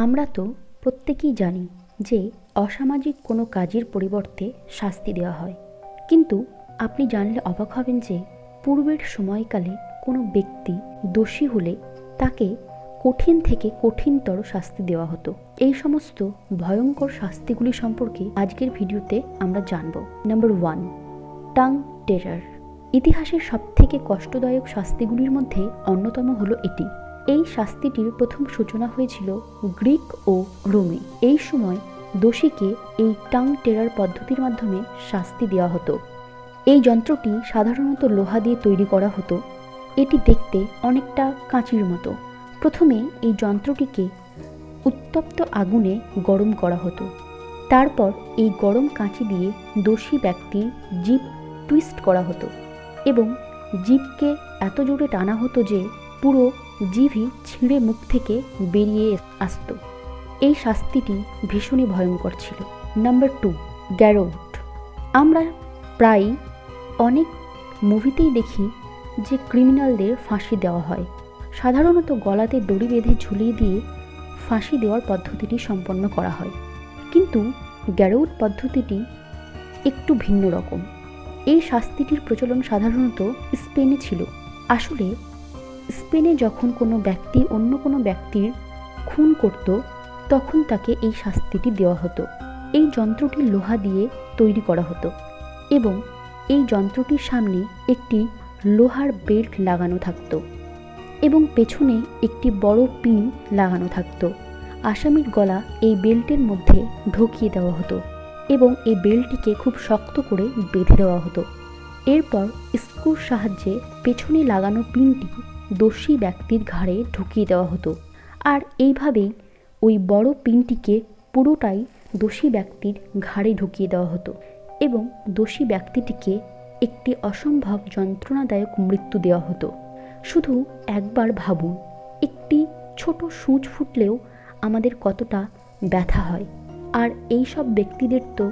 আমরা তো প্রত্যেকেই জানি যে অসামাজিক কোনো কাজের পরিবর্তে শাস্তি দেওয়া হয়, কিন্তু আপনি জানলে অবাক হবেন যে পূর্বের সময়কালে কোনো ব্যক্তি দোষী হলে তাকে কঠিন থেকে কঠিনতর শাস্তি দেওয়া হতো। এই সমস্ত ভয়ঙ্কর শাস্তিগুলি সম্পর্কে আজকের ভিডিওতে আমরা জানব। Number 1, tongue terror. ইতিহাসের সবথেকে কষ্টদায়ক শাস্তিগুলির মধ্যে অন্যতম হলো এটি। এই শাস্তিটির প্রথম সূচনা হয়েছিল গ্রিক ও রোমে। এই সময় দোষীকে এই টাং টেরার পদ্ধতির মাধ্যমে শাস্তি দেওয়া হতো। এই যন্ত্রটি সাধারণত লোহা দিয়ে তৈরি করা হতো। এটি দেখতে অনেকটা কাঁচির মতো। প্রথমে এই যন্ত্রটিকে উত্তপ্ত আগুনে গরম করা হতো। তারপর এই গরম কাঁচি দিয়ে দোষী ব্যক্তির জিভ টুইস্ট করা হতো এবং জিভকে এত জোরে টানা হতো যে পুরো জিভই ছিঁড়ে মুখ থেকে বেরিয়ে আসত। এই শাস্তিটি ভীষণই ভয়ঙ্কর ছিল। নাম্বার 2, গ্যারোট। আমরা প্রায় অনেক মুভিতেই দেখি যে ক্রিমিনালদের ফাঁসি দেওয়া হয়। সাধারণত গলাতে দড়ি বেঁধে ঝুলিয়ে দিয়ে ফাঁসি দেওয়ার পদ্ধতিটি সম্পন্ন করা হয়, কিন্তু গ্যারোট পদ্ধতিটি একটু ভিন্ন রকম। এই শাস্তিটির প্রচলন সাধারণত স্পেনে ছিল। আসলে স্পেনে যখন কোনো ব্যক্তি অন্য কোনো ব্যক্তির খুন করত তখন তাকে এই শাস্তিটি দেওয়া হতো। এই যন্ত্রটি লোহা দিয়ে তৈরি করা হতো এবং এই যন্ত্রটির সামনে একটি লোহার বেল্ট লাগানো থাকতো এবং পেছনে একটি বড় পিন লাগানো থাকতো। আসামির গলা এই বেল্টের মধ্যে ঢুকিয়ে দেওয়া হতো এবং এই বেল্টটিকে খুব শক্ত করে বেঁধে দেওয়া হতো। এরপর স্ক্রুর সাহায্যে পেছনে লাগানো পিনটি দোষী ব্যক্তির ঘাড়ে ঢুকিয়ে দেওয়া হতো, আর এইভাবেই ওই বড় পিনটিকে পুরোটাই দোষী ব্যক্তির ঘাড়ে ঢুকিয়ে দেওয়া হতো এবং দোষী ব্যক্তিটিকে একটি অসম্ভব যন্ত্রণাদায়ক মৃত্যু দেওয়া হতো। শুধু একবার ভাবুন, একটি ছোট সূচ ফুটলেও আমাদের কতটা ব্যথা হয়, আর এই সব ব্যক্তিদের তো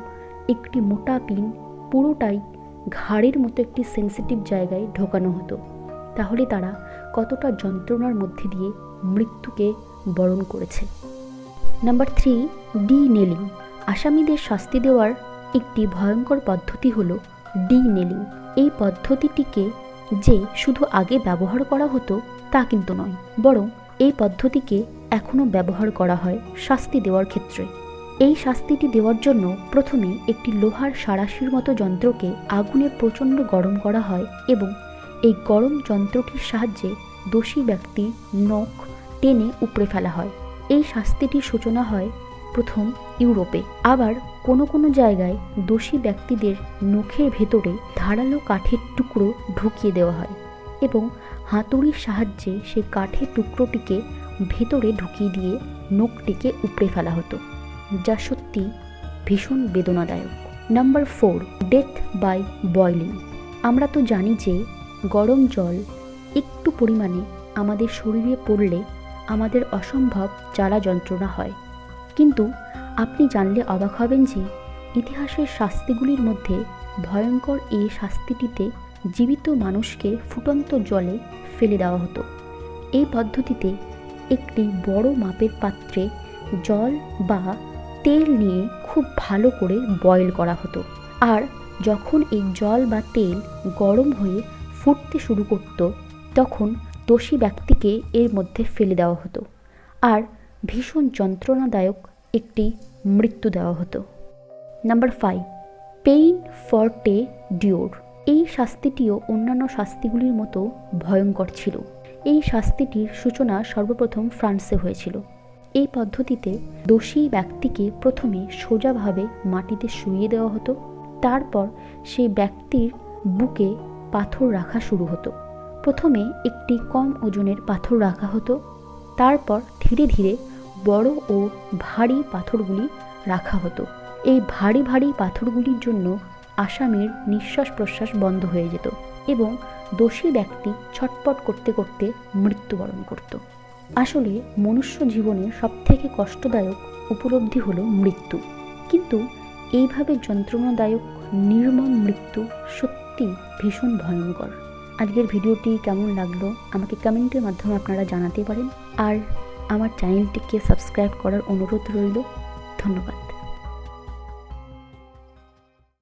একটি মোটা পিন পুরোটাই ঘাড়ের মতো একটি সেন্সিটিভ জায়গায় ঢোকানো হতো। তাহলে তারা কতটা যন্ত্রণার মধ্যে দিয়ে মৃত্যুকে বরণ করেছে। নাম্বার 3, ডি-নেলিং। আসামিদের শাস্তি দেওয়ার একটি ভয়ঙ্কর পদ্ধতি হলো ডি-নেলিং। এই পদ্ধতিটিকে যে শুধু আগে ব্যবহার করা হতো তা কিন্তু নয়, বরং এই পদ্ধতিকে এখনও ব্যবহার করা হয় শাস্তি দেওয়ার ক্ষেত্রে। এই শাস্তিটি দেওয়ার জন্য প্রথমে একটি লোহার সাঁড়াশির মতো যন্ত্রকে আগুনে প্রচণ্ড গরম করা হয় এবং এই গরম যন্ত্রটির সাহায্যে দোষী ব্যক্তির নখ টেনে উপড়ে ফেলা হয়। এই শাস্তিটির সূচনা হয় প্রথম ইউরোপে। আবার কোনো কোনো জায়গায় দোষী ব্যক্তিদের নখের ভেতরে ধারালো কাঠের টুকরো ঢুকিয়ে দেওয়া হয় এবং হাতুড়ির সাহায্যে সেই কাঠের টুকরোটিকে ভেতরে ঢুকিয়ে দিয়ে নখটিকে উপড়ে ফেলা হতো, যা সত্যি ভীষণ বেদনাদায়ক। Number 4, death by boiling. আমরা তো জানি যে গরম জল একটু পরিমাণে আমাদের শরীরে পড়লে আমাদের অসম্ভব জ্বালা যন্ত্রণা হয়, কিন্তু আপনি জানলে অবাক হবেন যে ইতিহাসের শাস্তিগুলির মধ্যে ভয়ঙ্কর এই শাস্তিটিতে জীবিত মানুষকে ফুটন্ত জলে ফেলে দেওয়া হতো। এই পদ্ধতিতে একটি বড় মাপের পাত্রে জল বা তেল নিয়ে খুব ভালো করে বয়েল করা হতো, আর যখন এই জল বা তেল গরম হয়ে ফুটতে শুরু করত তখন দোষী ব্যক্তিকে এর মধ্যে ফেলে দেওয়া হতো আর ভীষণ যন্ত্রণাদায়ক একটি মৃত্যু দেওয়া হতো। Number 5, peine forte dure. এই শাস্তিটিও অন্যান্য শাস্তিগুলির মতো ভয়ঙ্কর ছিল। এই শাস্তিটির সূচনা সর্বপ্রথম ফ্রান্সে হয়েছিল। এই পদ্ধতিতে দোষী ব্যক্তিকে প্রথমে সোজাভাবে মাটিতে শুইয়ে দেওয়া হতো, তারপর সেই ব্যক্তির বুকে পাথর রাখা শুরু হতো। প্রথমে একটি কম ওজনের পাথর রাখা হতো, তারপর ধীরে ধীরে বড় ও ভারী পাথরগুলি রাখা হতো। এই ভারী ভারী পাথরগুলির জন্য আসামির নিঃশ্বাস প্রশ্বাস বন্ধ হয়ে যেত এবং দোষী ব্যক্তি ছটপট করতে করতে মৃত্যুবরণ করত। আসলে মনুষ্য জীবনের সবথেকে কষ্টদায়ক উপলব্ধি হলো মৃত্যু, কিন্তু এইভাবে যন্ত্রণাদায়ক নির্মম মৃত্যু সত্যি ভীষণ ভয়ঙ্কর। আজকের ভিডিওটি কেমন লাগলো আমাকে কমেন্টের মাধ্যমে আপনারা জানাতে পারেন। আর আমার চ্যানেলটিকে সাবস্ক্রাইব করার অনুরোধ রইল। ধন্যবাদ।